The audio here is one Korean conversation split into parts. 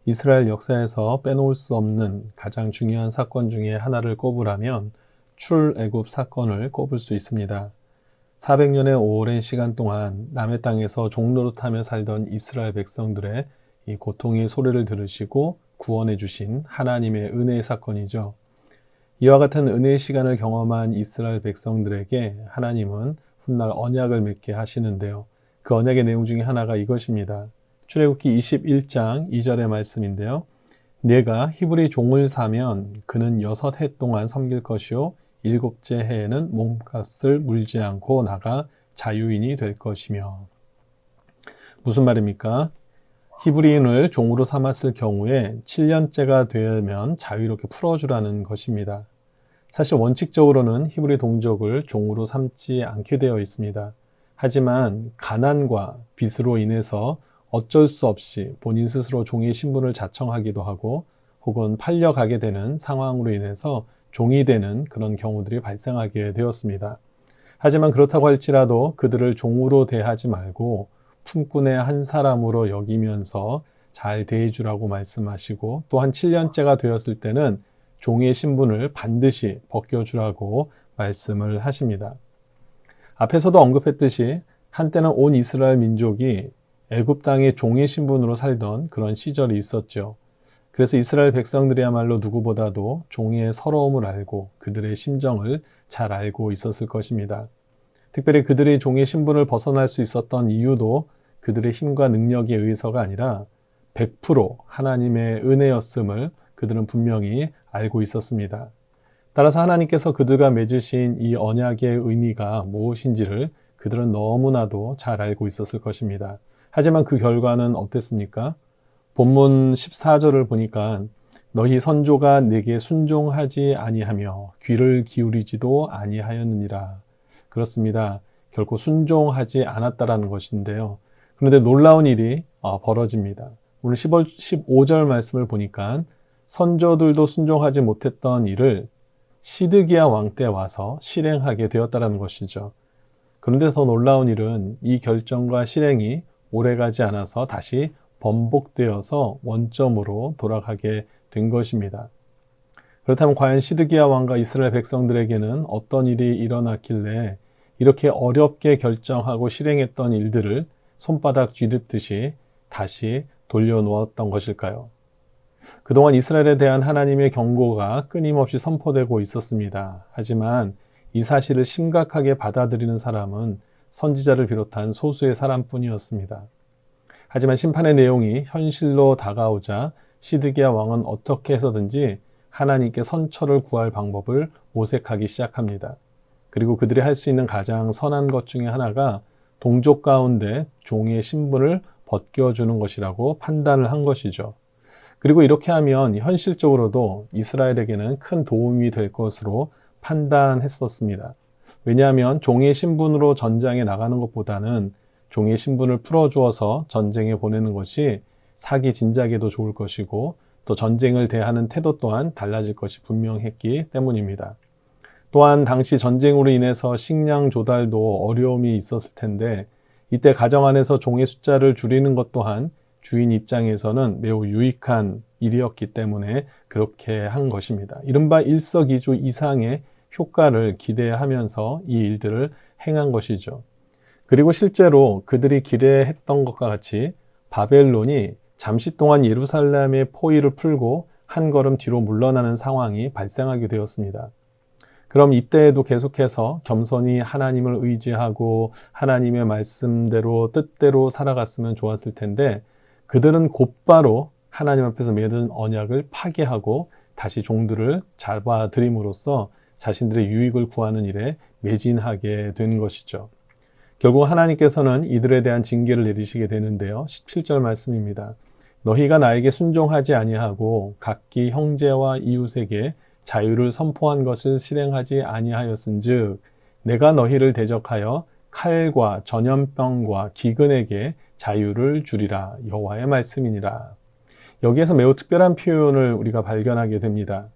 이스라엘 역사에서 빼놓을 수 없는 가장 중요한 사건 중에 하나를 꼽으라면 출애굽 사건을 꼽을 수 있습니다. 400년의 오랜 시간 동안 남의 땅에서 종노릇하며 살던 이스라엘 백성들의 이 고통의 소리를 들으시고 구원해 주신 하나님의 은혜의 사건이죠. 이와 같은 은혜의 시간을 경험한 이스라엘 백성들에게 하나님은 훗날 언약을 맺게 하시는데요. 그 언약의 내용 중에 하나가 이것입니다. 출애굽기 21장 2절의 말씀인데요. 내가 히브리 종을 사면 그는 6해 동안 섬길 것이요 7째 해에는 몸값을 물지 않고 나가 자유인이 될 것이며. 무슨 말입니까? 히브리인을 종으로 삼았을 경우에 7년째가 되면 자유롭게 풀어주라는 것입니다. 사실 원칙적으로는 히브리 동족을 종으로 삼지 않게 되어 있습니다. 하지만 가난과 빚으로 인해서 어쩔 수 없이 본인 스스로 종의 신분을 자청하기도 하고 혹은 팔려가게 되는 상황으로 인해서 종이 되는 그런 경우들이 발생하게 되었습니다. 하지만 그렇다고 할지라도 그들을 종으로 대하지 말고 품꾼의 한 사람으로 여기면서 잘 대해주라고 말씀하시고 또한 7년째가 되었을 때는 종의 신분을 반드시 벗겨주라고 말씀을 하십니다. 앞에서도 언급했듯이 한때는 온 이스라엘 민족이 애굽 땅의 종의 신분으로 살던 그런 시절이 있었죠. 그래서 이스라엘 백성들이야말로 누구보다도 종의 서러움을 알고 그들의 심정을 잘 알고 있었을 것입니다. 특별히 그들이 종의 신분을 벗어날 수 있었던 이유도 그들의 힘과 능력에 의해서가 아니라 100% 하나님의 은혜였음을 그들은 분명히 알고 있었습니다. 따라서 하나님께서 그들과 맺으신 이 언약의 의미가 무엇인지를 그들은 너무나도 잘 알고 있었을 것입니다. 하지만 그 결과는 어땠습니까? 본문 14절을 보니까 너희 선조가 내게 순종하지 아니하며 귀를 기울이지도 아니하였느니라. 그렇습니다. 결코 순종하지 않았다라는 것인데요. 그런데 놀라운 일이 벌어집니다. 오늘 15절 말씀을 보니까 선조들도 순종하지 못했던 일을 시드기야 왕 때 와서 실행하게 되었다는 것이죠. 그런데 더 놀라운 일은 이 결정과 실행이 오래가지 않아서 다시 번복되어서 원점으로 돌아가게 된 것입니다. 그렇다면 과연 시드기야 왕과 이스라엘 백성들에게는 어떤 일이 일어났길래 이렇게 어렵게 결정하고 실행했던 일들을 손바닥 쥐듯이 다시 돌려놓았던 것일까요? 그동안 이스라엘에 대한 하나님의 경고가 끊임없이 선포되고 있었습니다. 하지만 이 사실을 심각하게 받아들이는 사람은 선지자를 비롯한 소수의 사람뿐이었습니다. 하지만 심판의 내용이 현실로 다가오자 시드기야 왕은 어떻게 해서든지 하나님께 선처를 구할 방법을 모색하기 시작합니다. 그리고 그들이 할 수 있는 가장 선한 것 중에 하나가 동족 가운데 종의 신분을 벗겨주는 것이라고 판단을 한 것이죠. 그리고 이렇게 하면 현실적으로도 이스라엘에게는 큰 도움이 될 것으로 판단했었습니다. 왜냐하면 종의 신분으로 전장에 나가는 것보다는 종의 신분을 풀어주어서 전쟁에 보내는 것이 사기 진작에도 좋을 것이고 또 전쟁을 대하는 태도 또한 달라질 것이 분명했기 때문입니다. 또한 당시 전쟁으로 인해서 식량 조달도 어려움이 있었을 텐데 이때 가정 안에서 종의 숫자를 줄이는 것 또한 주인 입장에서는 매우 유익한 일이었기 때문에 그렇게 한 것입니다. 이른바 일석이조 이상의 효과를 기대하면서 이 일들을 행한 것이죠. 그리고 실제로 그들이 기대했던 것과 같이 바벨론이 잠시 동안 예루살렘의 포위를 풀고 한 걸음 뒤로 물러나는 상황이 발생하게 되었습니다. 그럼 이때에도 계속해서 겸손히 하나님을 의지하고 하나님의 말씀대로 뜻대로 살아갔으면 좋았을 텐데 그들은 곧바로 하나님 앞에서 맺은 언약을 파기하고 다시 종들을 잡아들임으로써 자신들의 유익을 구하는 일에 매진하게 된 것이죠. 결국 하나님께서는 이들에 대한 징계를 내리시게 되는데요. 17절 말씀입니다. 너희가 나에게 순종하지 아니하고 각기 형제와 이웃에게 자유를 선포한 것을 실행하지 아니하였은즉 내가 너희를 대적하여 칼과 전염병과 기근에게 자유를 주리라. 여호와의 말씀이니라. 여기에서 매우 특별한 표현을 우리가 발견하게 됩니다.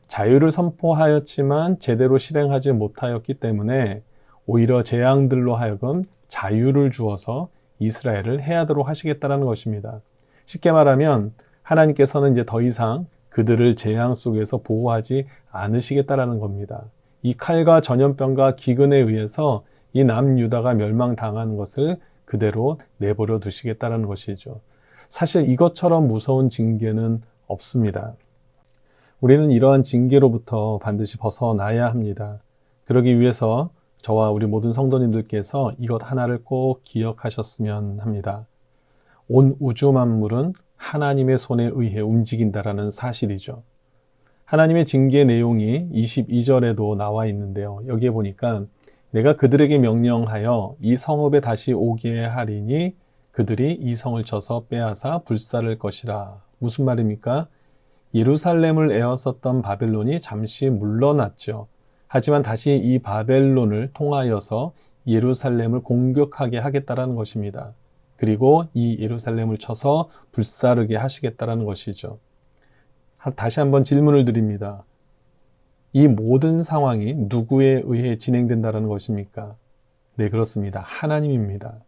자유를 선포하였지만 제대로 실행하지 못하였기 때문에 오히려 재앙들로 하여금 자유를 주어서 이스라엘을 해하도록 하시겠다는 것입니다. 쉽게 말하면 하나님께서는 이제 더 이상 그들을 재앙 속에서 보호하지 않으시겠다라는 겁니다. 이 칼과 전염병과 기근에 의해서 이 남유다가 멸망당하는 것을 그대로 내버려 두시겠다라는 것이죠. 사실 이것처럼 무서운 징계는 없습니다. 우리는 이러한 징계로부터 반드시 벗어나야 합니다. 그러기 위해서 저와 우리 모든 성도님들께서 이것 하나를 꼭 기억하셨으면 합니다. 온 우주 만물은 하나님의 손에 의해 움직인다라는 사실이죠. 하나님의 징계 내용이 22절에도 나와 있는데요. 여기에 보니까 내가 그들에게 명령하여 이 성읍에 다시 오게 하리니 그들이 이 성을 쳐서 빼앗아 불살을 것이라. 무슨 말입니까? 예루살렘을 에워쌌던 바벨론이 잠시 물러났죠. 하지만 다시 이 바벨론을 통하여서 예루살렘을 공격하게 하겠다라는 것입니다. 그리고 이 예루살렘을 쳐서 불사르게 하시겠다라는 것이죠. 다시 한번 질문을 드립니다. 이 모든 상황이 누구에 의해 진행된다는 것입니까? 네, 그렇습니다. 하나님입니다.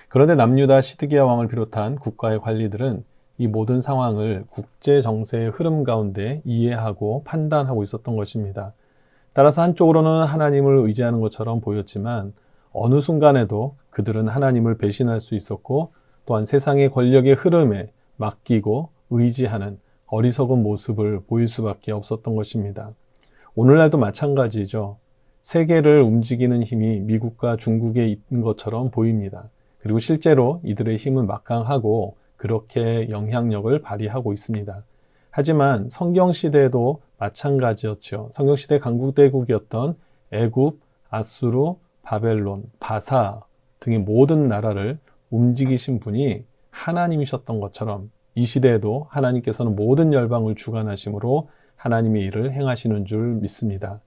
그런데 남유다 시드기야 왕을 비롯한 국가의 관리들은 이 모든 상황을 국제 정세의 흐름 가운데 이해하고 판단하고 있었던 것입니다. 따라서 한쪽으로는 하나님을 의지하는 것처럼 보였지만 어느 순간에도 그들은 하나님을 배신할 수 있었고 또한 세상의 권력의 흐름에 맡기고 의지하는 어리석은 모습을 보일 수밖에 없었던 것입니다. 오늘날도 마찬가지죠. 세계를 움직이는 힘이 미국과 중국에 있는 것처럼 보입니다. 그리고 실제로 이들의 힘은 막강하고 그렇게 영향력을 발휘하고 있습니다. 하지만 성경시대에도 마찬가지였죠. 성경시대 강국대국이었던 애굽, 아수르, 바벨론, 바사 등의 모든 나라를 움직이신 분이 하나님이셨던 것처럼 이 시대에도 하나님께서는 모든 열방을 주관하심으로 하나님의 일을 행하시는 줄 믿습니다.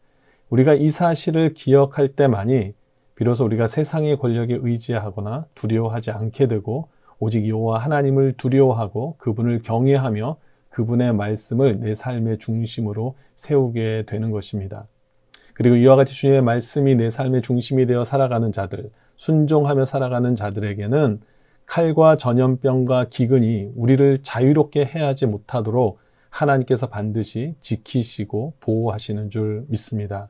우리가 이 사실을 기억할 때만이 비로소 우리가 세상의 권력에 의지하거나 두려워하지 않게 되고 오직 여호와 하나님을 두려워하고 그분을 경외하며 그분의 말씀을 내 삶의 중심으로 세우게 되는 것입니다. 그리고 이와 같이 주님의 말씀이 내 삶의 중심이 되어 살아가는 자들, 순종하며 살아가는 자들에게는 칼과 전염병과 기근이 우리를 자유롭게 해하지 못하도록 하나님께서 반드시 지키시고 보호하시는 줄 믿습니다.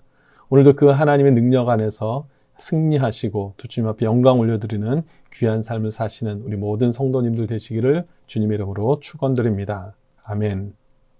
오늘도 그 하나님의 능력 안에서 승리하시고 두 주님 앞에 영광 올려드리는 귀한 삶을 사시는 우리 모든 성도님들 되시기를 주님의 이름으로 축원드립니다. 아멘.